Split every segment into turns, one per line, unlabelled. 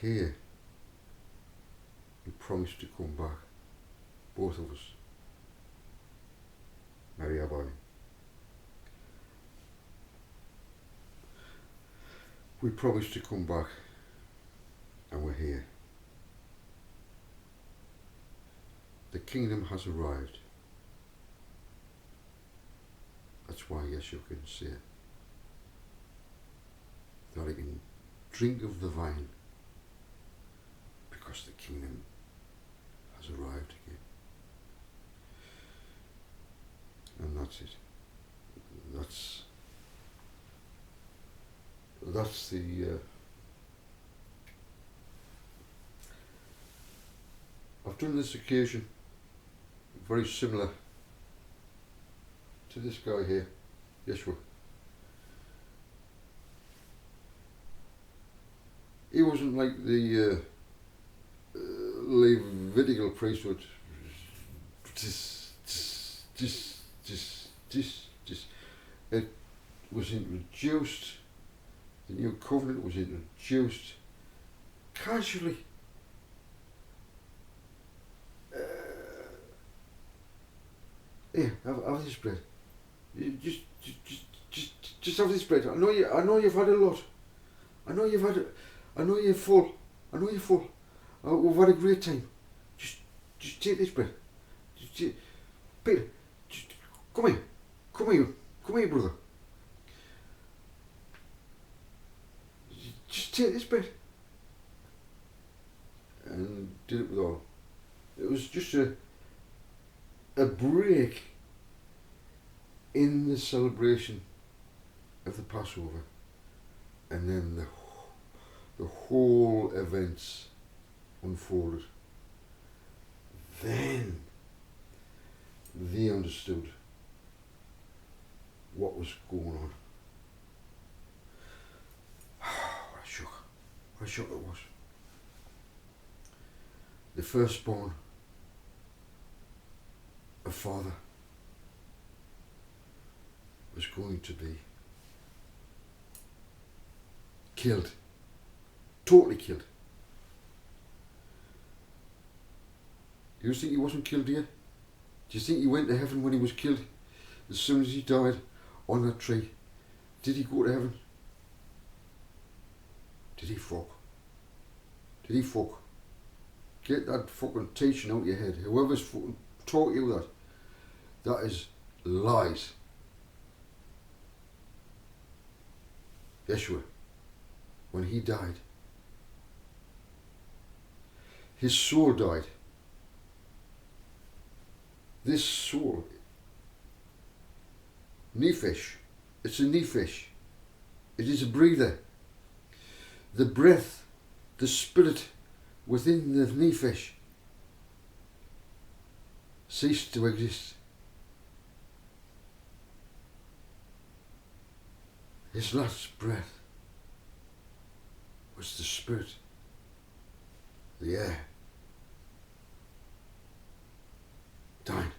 here. We promised to come back, both of us. Mary Abboy. We promised to come back, and we're here. The kingdom has arrived. That's why Yeshua can say it. That he can drink of the vine, because the kingdom has arrived again. And that's it. That's the I've done this occasion very similar to this guy here, Yeshua. He wasn't like the Levitical priesthood. It was introduced, the new covenant was introduced casually. Here, have this bread. Just have this bread. I know you've had a lot. I know you're full. We've had a great time. Just take this bread. Peter, come here, brother. Just take this bread. And did it with all. It was just a break in the celebration of the Passover, and then the whole events unfolded. Then they understood what was going on. What a shock it was. The firstborn, a father, was going to be killed, totally killed. You think he wasn't killed yet? Do you think he went to heaven when he was killed? As soon as he died on that tree, did he go to heaven? Did he fuck? Get that fucking teaching out your head. Whoever's fucking taught you that is lies. Yeshua, when he died, his soul died. This soul, nephesh, it's a nephesh. It is a breather. The breath, the spirit within the nephesh ceased to exist. His last breath was the spirit, the air, dying.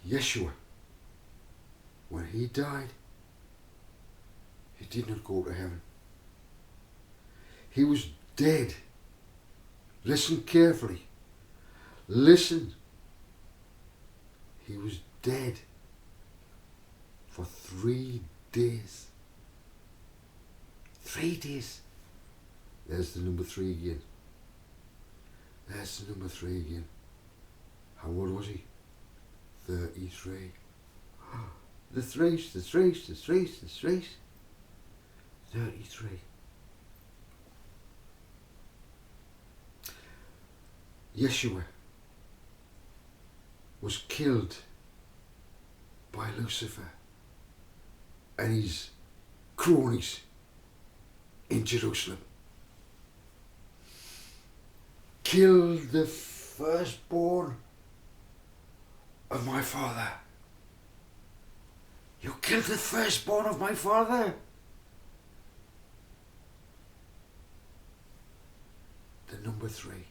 Yeshua, when he died, he did not go to heaven. He was dead. Listen carefully. Listen. He was dead for 3 days. 3 days. There's the number 3 again. There's the number 3 again. How old was he? 33. The thrace. 33. Yeshua was killed by Lucifer and his cronies in Jerusalem. Killed the firstborn of my father. You killed the firstborn of my father. The number 3.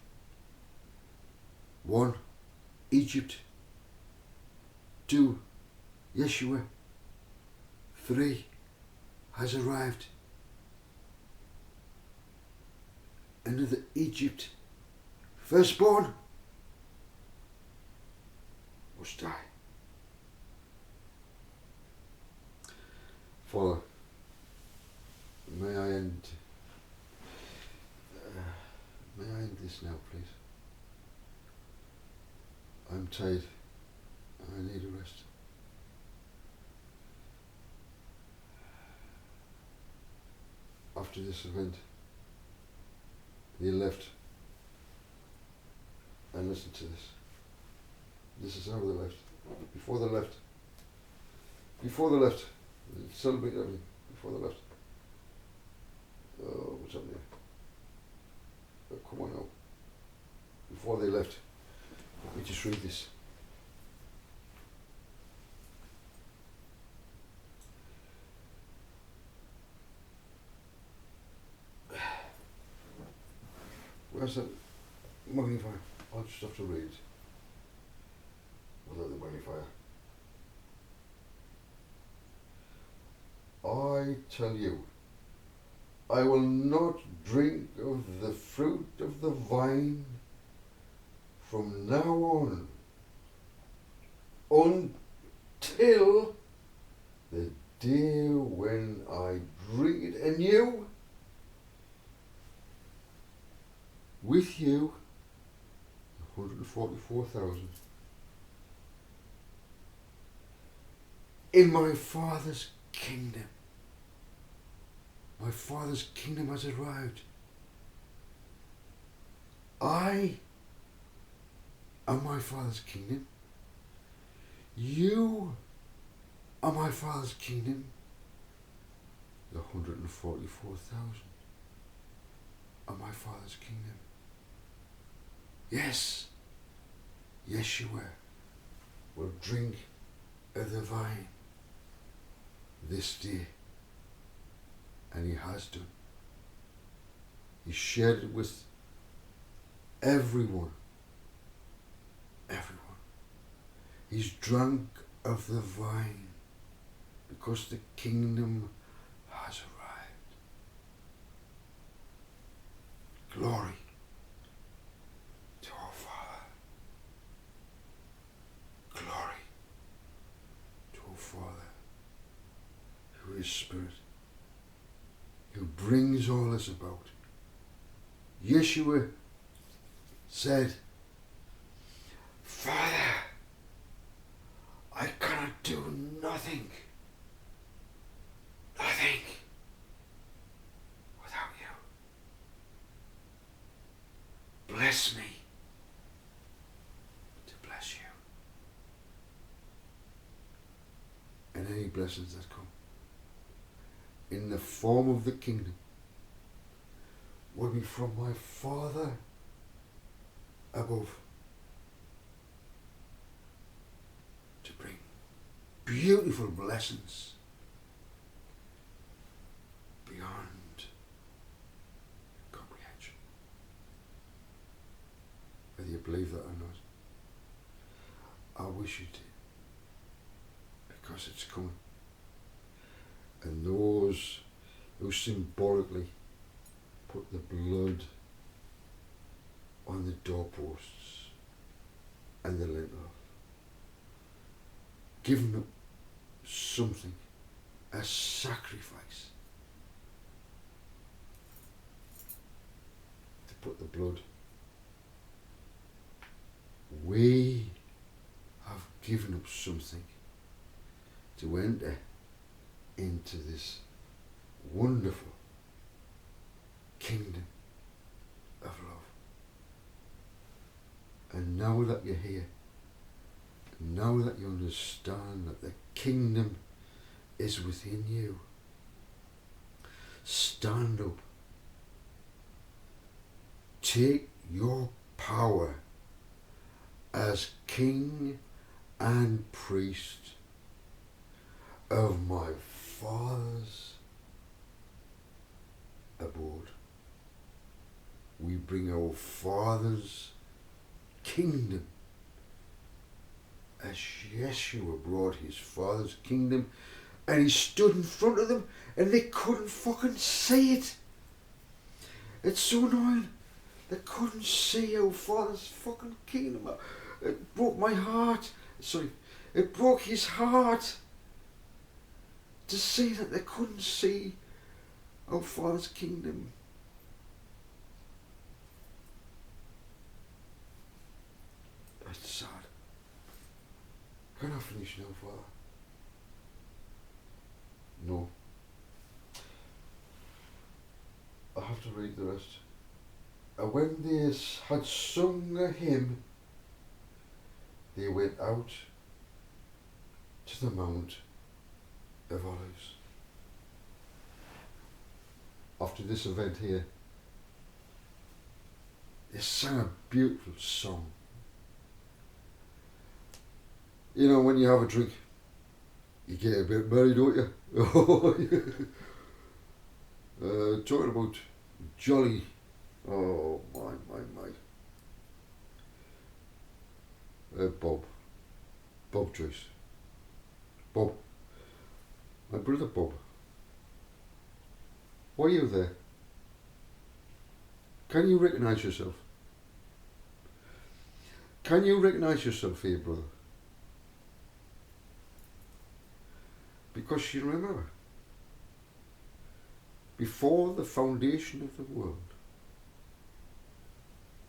1, Egypt. 2, Yeshua. 3, has arrived. and of the Egypt firstborn must die. Father, may I end this now, please? I'm tired. I need a rest. After this event, they left and listen to this. This is how they left. Before they left, they celebrated everything. Before they left. Oh, what's happening? Oh, come on now. Before they left, let me just read this. Where's that magnifier? I'll just have to read it without the magnifier. I tell you, I will not drink of the fruit of the vine from now on until the day when I drink it anew with you, 144,000, in my Father's kingdom. My Father's kingdom has arrived. I am my Father's kingdom. You are my Father's kingdom. The 144,000 are my Father's kingdom. Yes, Yeshua will drink of the vine this day. And he has done. He shared it with everyone. Everyone. He's drunk of the vine because the kingdom has arrived. Glory to our Father. Glory to our Father, who is Spirit, who brings all this about. Yeshua said, Father, I cannot do nothing without you. Bless me to bless you. And any blessings that come in the form of the kingdom will be from my Father above, to bring beautiful blessings beyond comprehension. Whether you believe that or not, I wish you did, because it's coming. And those who symbolically put the blood on the doorposts and the lintel, giving up something, a sacrifice, to put the blood. We have given up something to enter into this wonderful kingdom of love. And now that you're here, now that you understand that the kingdom is within you, stand up. Take your power as king and priest of my Father's abode. We bring our Father's kingdom, as Yeshua brought his Father's kingdom, and he stood in front of them and they couldn't fucking see it. It's so annoying. They couldn't see our Father's fucking kingdom. It broke my heart. Sorry, it broke his heart to see that they couldn't see our Father's kingdom. It's sad. Can I finish now, Father? No. I have to read the rest. And when they had sung a hymn, they went out to the Mount of Olives. After this event here, they sang a beautiful song. You know, when you have a drink, you get a bit merry, don't you? Talking about jolly. Oh, my. Bob Joyce. Bob. My brother Bob. Why are you there? Can you recognise yourself? Can you recognise yourself here, brother? Because you remember, before the foundation of the world,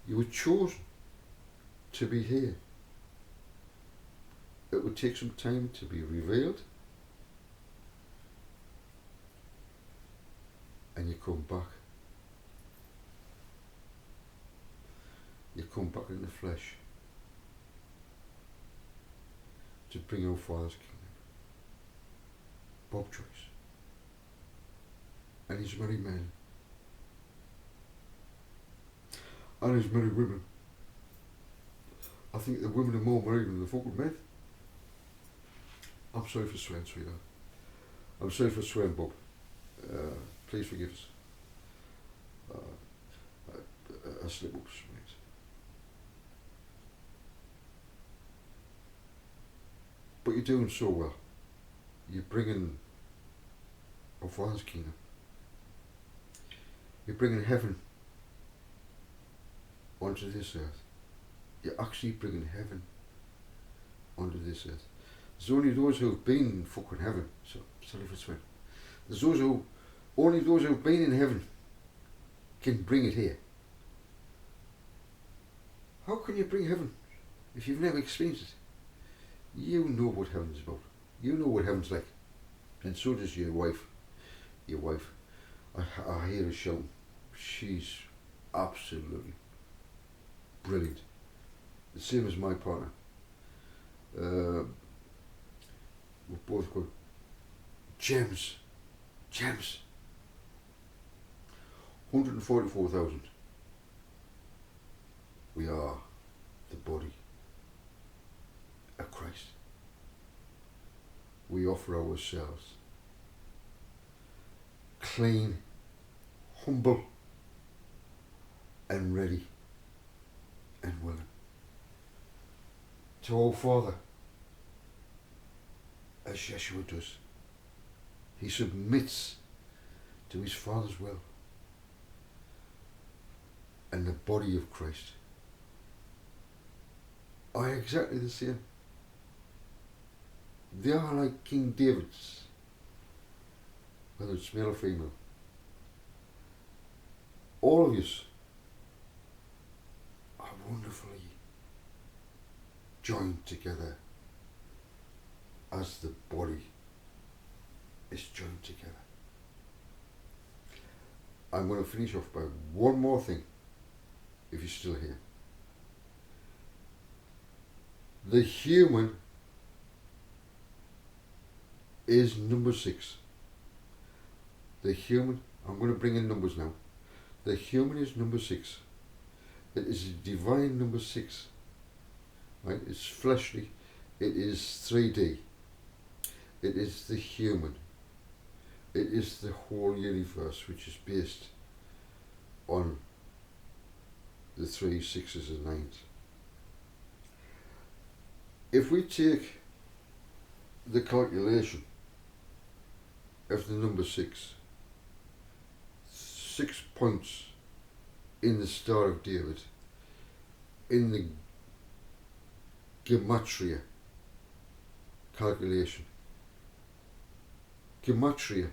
you were chosen to be here. It would take some time to be revealed, and you come back. You come back in the flesh to bring our Father's kingdom. Bob Joyce and his merry men and his merry women. I think the women are more merry than the fucking men. I'm sorry for swearing, sweetheart. I'm sorry for swearing, Bob. Please forgive us. I slip up some things. But you're doing so well. You're bringing our Father's kingdom. You're bringing heaven onto this earth. You're actually bringing heaven onto this earth. There's only those who have been in fucking heaven. So, sorry for swearing. There's only those who have been in heaven can bring it here. How can you bring heaven if you've never experienced it? You know what heaven's about. You know what heaven's like. And so does your wife. Your wife. I hear her shout. She's absolutely brilliant. The same as my partner. We're both good. Gems. 144,000. We are the body of Christ. We offer ourselves clean, humble, and ready and willing to our Father, as Yeshua does. He submits to his Father's will, and the body of Christ are exactly the same. They are like King David's, whether it's male or female. All of us are wonderfully joined together as the body is joined together. I'm going to finish off by one more thing, if you're still here. The human is number 6. The human, I'm going to bring in numbers now. The human is number 6. It is a divine number 6. Right? It's fleshly. It is 3D. It is the human. It is the whole universe, which is based on the 3 6s and 9s. If we take the calculation of the number 6, 6 points in the Star of David, in the gematria calculation. Gematria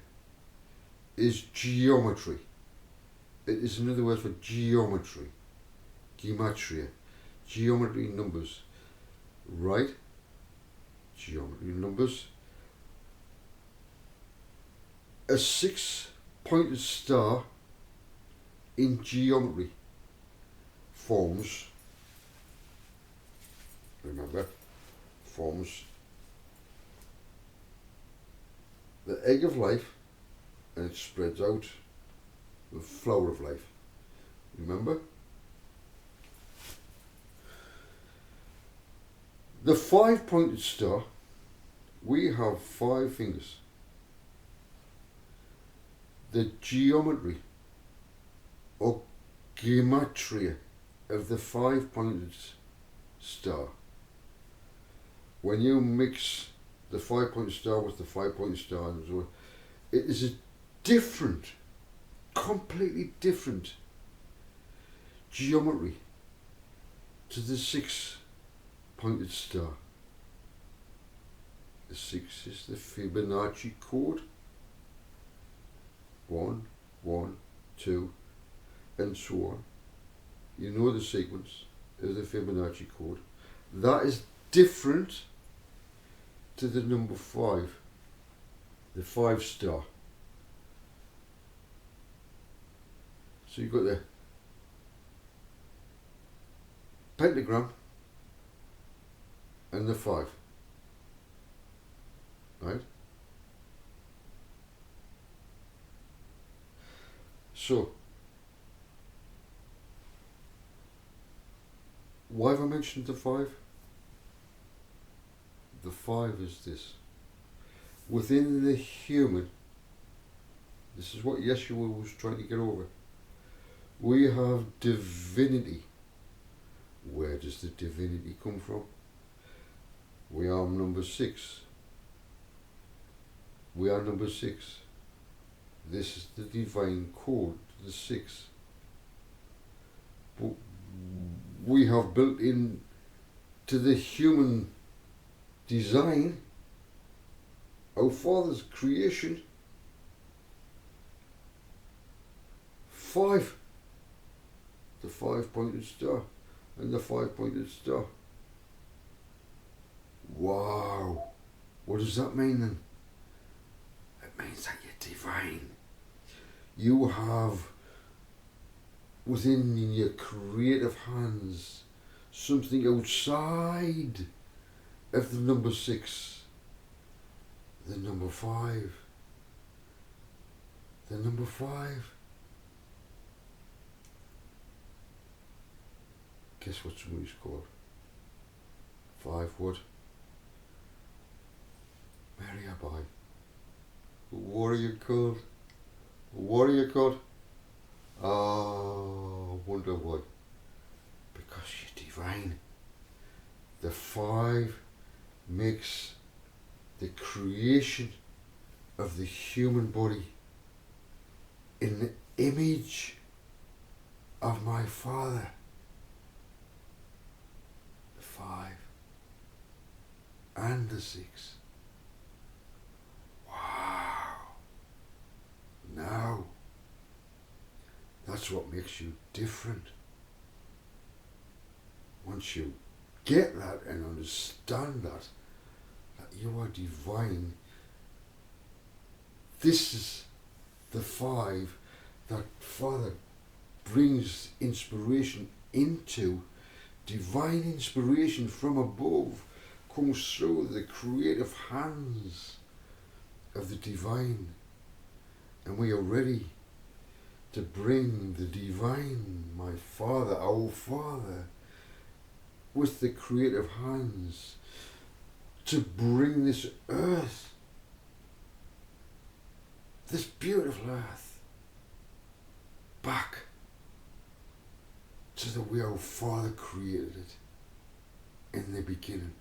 is geometry. It is another word for geometry. Gematria. Geometry numbers. Right? Geometry numbers. A 6-pointed star in geometry forms, remember, forms the egg of life, and it spreads out the flower of life. Remember? The 5-pointed star, we have 5 fingers. The geometry or gematria of the 5-pointed star, when you mix the 5-pointed star with the 5-pointed star, it is a different, completely different geometry to the 6-pointed star. The 6 is the Fibonacci code. 1, 1, 2, and so on. You know the sequence of the Fibonacci code. That is different to the number 5, the 5 star. So you've got the pentagram and the 5, right? So, why have I mentioned the 5? The 5 is this. Within the human, this is what Yeshua was trying to get over. We have divinity. Where does the divinity come from? We are number 6. We are number 6. This is the divine code, the 6. But we have built in to the human design, our Father's creation, 5. The 5-pointed star and the 5-pointed star. Wow. What does that mean then? It means that you're divine. You have within your creative hands something outside of the number 6, the number 5, the number 5. Guess what somebody's called? 5 what? Mary Abai. What are you called? What are you called? Oh, wonder why. Because you're divine. The 5 makes the creation of the human body in the image of my Father. The 5 and the 6. Now, that's what makes you different. Once you get that and understand that you are divine, this is the 5 that Father brings inspiration into. Divine inspiration from above comes through the creative hands of the divine. And we are ready to bring the divine, my Father, our Father, with the creative hands, to bring this earth, this beautiful earth, back to the way our Father created it in the beginning.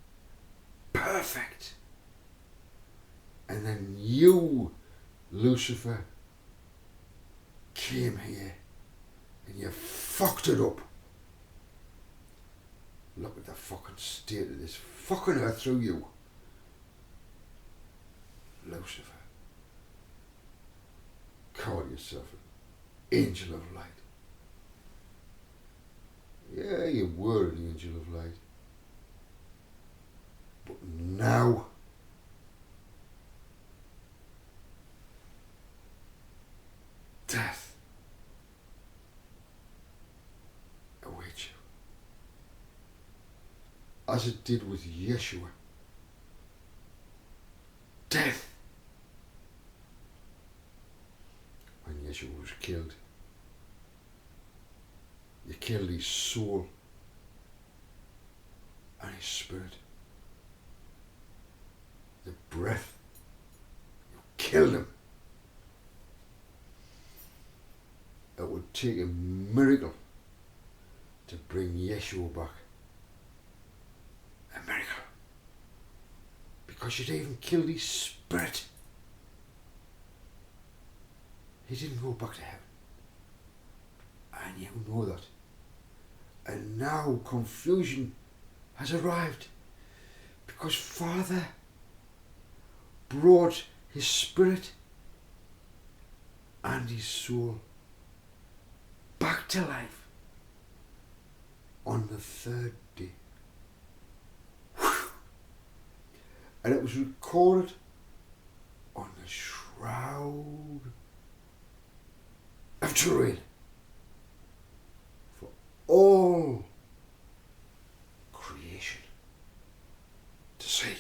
Perfect. And then you, Lucifer, came here and you fucked it up. Look at the fucking state of this fucking earth through you. Lucifer, call yourself an angel of light. Yeah, you were an angel of light. But now, death awaits you. As it did with Yeshua. Death. When Yeshua was killed, you killed his soul and his spirit. The breath, you killed him. It would take a miracle to bring Yeshua back. A miracle. Because you'd even killed his spirit. He didn't go back to heaven. And you know that. And now confusion has arrived. Because Father brought his spirit and his soul back to life on the third day. And it was recorded on the shroud of Turin for all creation to see.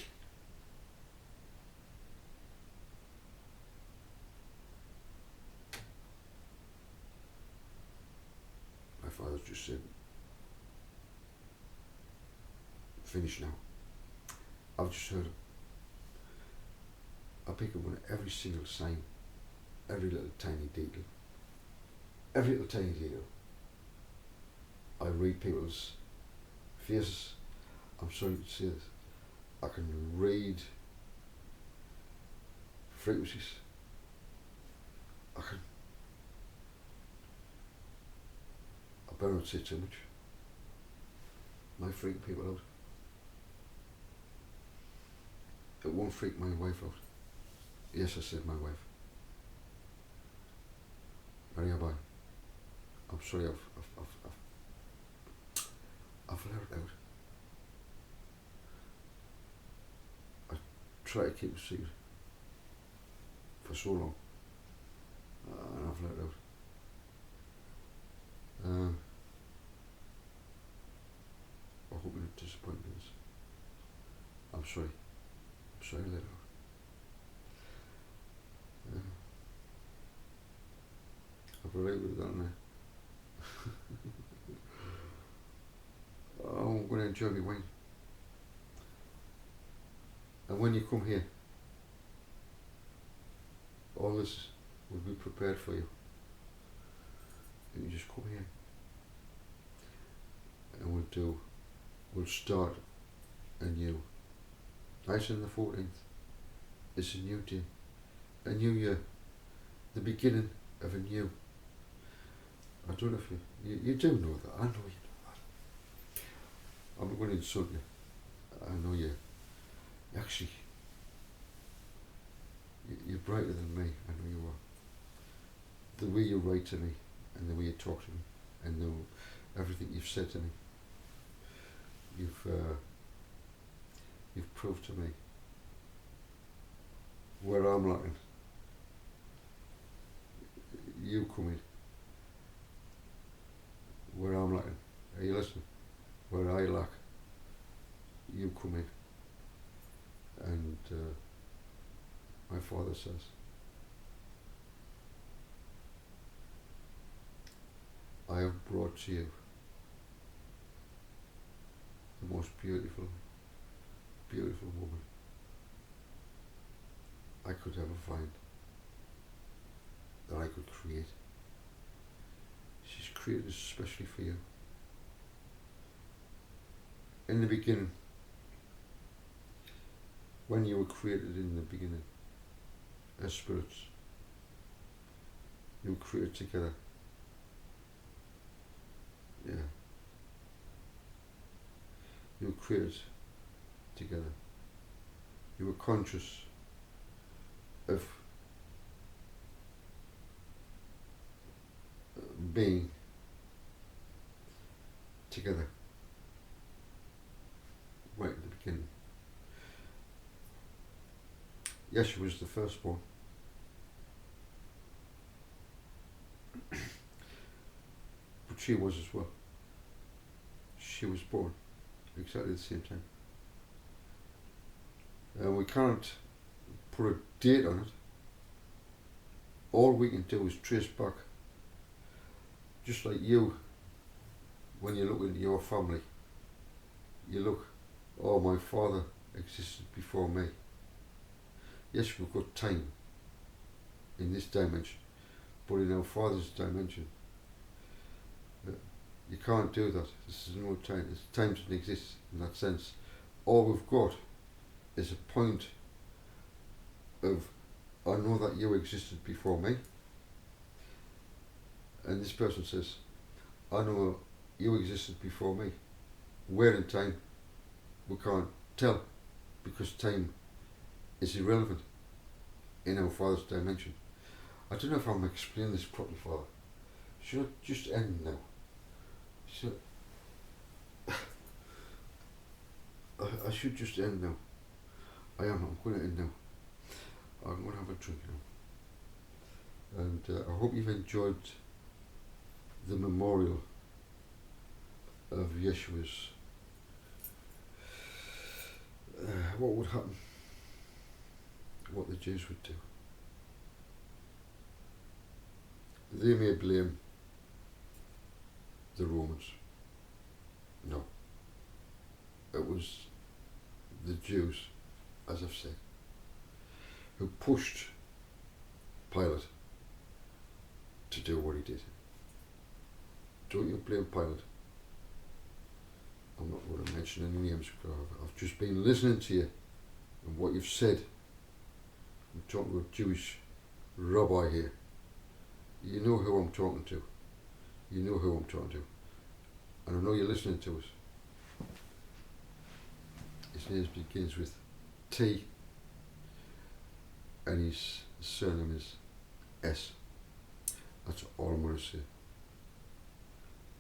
My father just said, finish now. I've just heard him. I pick up on every single sign, every little tiny detail. Every little tiny detail. I read people's faces. I'm sorry to say this. I can read frequencies. I better not say too much. Might freak people out. It won't freak my wife out. Yes, I said my wife. Maria Boy. I'm sorry I've let it out. I try to keep it secret for so long. And I've let it out. I hope you're not disappointed in this. I'm sorry. I'm sorry I let it out. I've already with that now. I'm going to enjoy my wine. And when you come here, all this will be prepared for you. And you just come here. And we'll start anew. Nisan the 14th. It's a new day. A new year. The beginning of a new. I don't know if you do know that. I know you know that. I'm not going to insult you. I know you. Actually, you're brighter than me. I know you are. The way you write to me, and the way you talk to me, and everything you've said to me, you've proved to me where I'm lacking. You come in. Where I'm lacking. Are you listening? Where I lack, you come in. And my father says, I have brought to you the most beautiful, beautiful woman I could ever find, that I could create. She's created especially for you. In the beginning, when you were created in the beginning as spirits, you were created together Yeah. You were created together. You were conscious of being together right at the beginning. Yeshua was the firstborn. But she was as well. She was born exactly at the same time. And we can't put a date on it. All we can do is trace back. Just like you, when you look into your family, you look, oh, my father existed before me. Yes, we've got time in this dimension, but in our Father's dimension, you can't do that. This is no time. Time doesn't exist in that sense. All we've got is a point of, I know that you existed before me, and this person says, I know you existed before me. Where in time, we can't tell, because time is irrelevant in our Father's dimension. I don't know if I'm explaining this properly, Father. Should I just end now? I should just end now. I'm going to end now. I'm going to have a drink now. And I hope you've enjoyed the memorial of Yeshua's, what would happen, what the Jews would do. They may blame the Romans. No. It was the Jews, as I've said, who pushed Pilate to do what he did. Don't you blame Pilate? I'm not going to mention any names because I've just been listening to you and what you've said. I'm talking to a Jewish rabbi here. You know who I'm talking to. You know who I'm talking to. And I know you're listening to us. His name begins with T and his surname is S. That's all I'm going to say.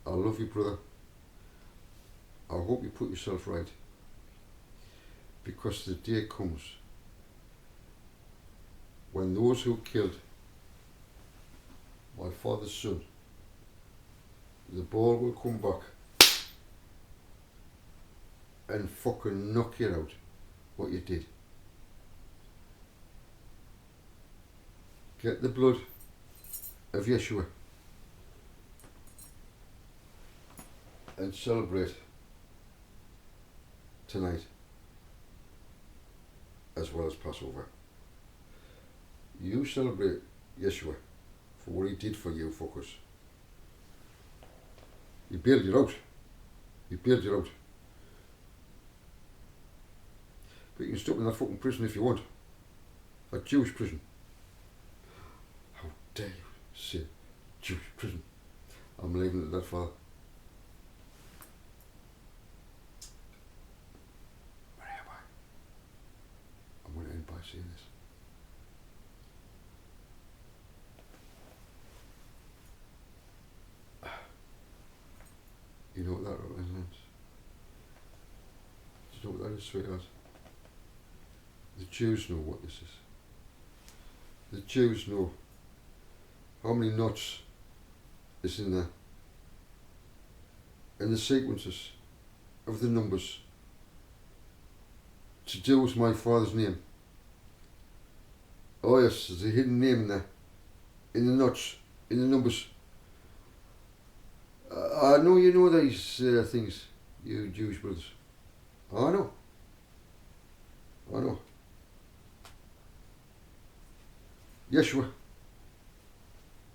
I love you, brother. I hope you put yourself right, because the day comes when those who killed my father's son, the ball will come back and fucking knock you out what you did. Get the blood of Yeshua and celebrate tonight as well as Passover. You celebrate Yeshua for what he did for you, fuckers. He bailed you out. He bailed you out. But you can stop in that fucking prison if you want. A Jewish prison. How dare you say Jewish prison? I'm leaving it at that, Father. Where am I? I'm going to end by saying this. You know what that represents? Do you know what that is, sweetheart? The Jews know what this is. The Jews know how many knots is in there, and the sequences of the numbers to do with my father's name. Oh yes, there's a hidden name in there, in the knots, in the numbers. I know you know these things, you Jewish brothers. I know. I know. Yeshua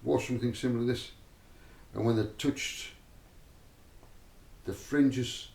was something similar to this, and when they touched the fringes